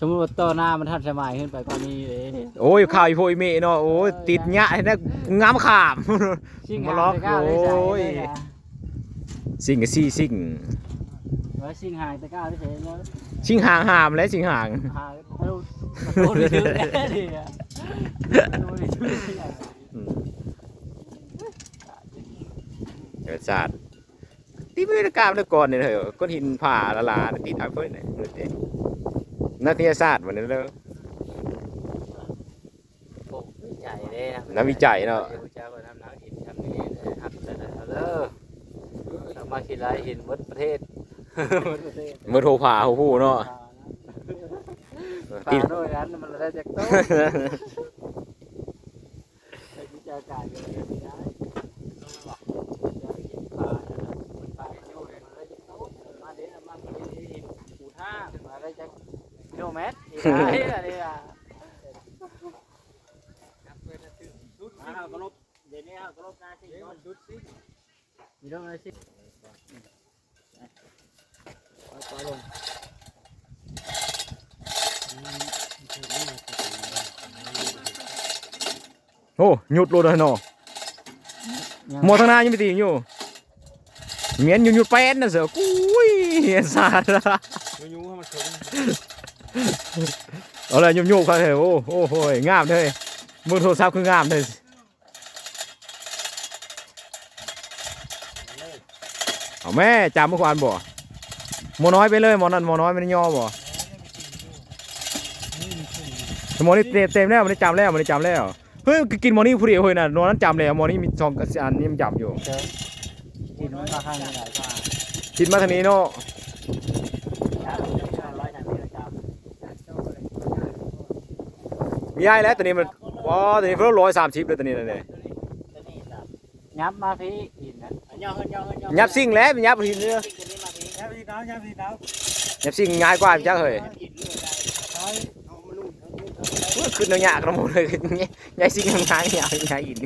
สมมติว่าต่อหน้ามันทันสมัยขึ้นไปกว่านี้เลย โอ้ยข่าวอีโพอีเมเนาะโอ้ยติดหญ้าให้นะงามขาม ชิง มา หา ล็อก ไปก้าว โอ ได้ใส่ ้ย เลยนะ สิ่งกับซี่สิ่ง ไว้ชิงหายไปก้าวได้ใส่เนาะ ชิงห่างหามและชิงห่าง หาไม่รู้โดนดื้อเลยอ่ะโดนดื้อเลย เกิดศาสตร์ที่ไม่ได้กล้ามเมื่อก่อนเนี่ยเหรอก้อนหินผ่าละลาติดเอาเพิ่นเนี่ยนักวิทยาศาสตร์วันนี้เลย โอ้วิจัยเลยนะ นักวิจัยเนาะ วิจัยว่าทำหนังหินทำนี่ทำแต่เด้อทำมาคิดไรหินหมดประเทศหมดประเทศ เมื่อโทรผ่าหูเนาะ ป่าด้วยนั้นมันได้จากโต๊ะวิจัยการเลยไม่ได้ป่าป่าโยนมันได้จากโต๊ะมาเดี๋ยวมาเดี๋ยวหินปูท่ามาได้จากกิโลเมตรนี่อะไรอ่ะกลบเดี๋ยวนี้กลบนาสิชุดสิมีเรื่องอะไรสิปล่อยลง โอ้หยุดโลดเลยเนาะหมดทางหน้ายังไม่ตีอยู่เหมียนหยุดแป้นนะเสือกุ้ยศาสตร์ละเอาเลยยุ่มๆเขาเลยโอ้โหงามเลยมือโทรศัพท์คืองามเลยเอาแม่จำเมื่อวานบ่หมอน้อยไปเลยหมอนั่นหมอน้อยไม่ได้ย่อบ่หมอนี่เต็มแล้วมันได้จำแล้วมันได้จำแล้วเฮ้ยกินหมอนี่ผู้เดียวเฮ้ยน่ะนอนนั้นจำแล้วหมอนี่มีซองกระอันนี่มันจำอยู่ กินมาข้างไหนก็ คิดมาทางนี้เนาะมีไอ้แล้วตอนนี้มันว้าตอนนี้เพิ่ม130เลยตอนนี้นั่นเอง ยับมาพี่หินนะ ยับซิ่งแล้วยับหินเนื้อยับซิ่งง่ายกว่าพี่จักเฮ้ยขึ้นเนื้อยากระหมดเลยย้ายซิ่งง่ายง่ายหิน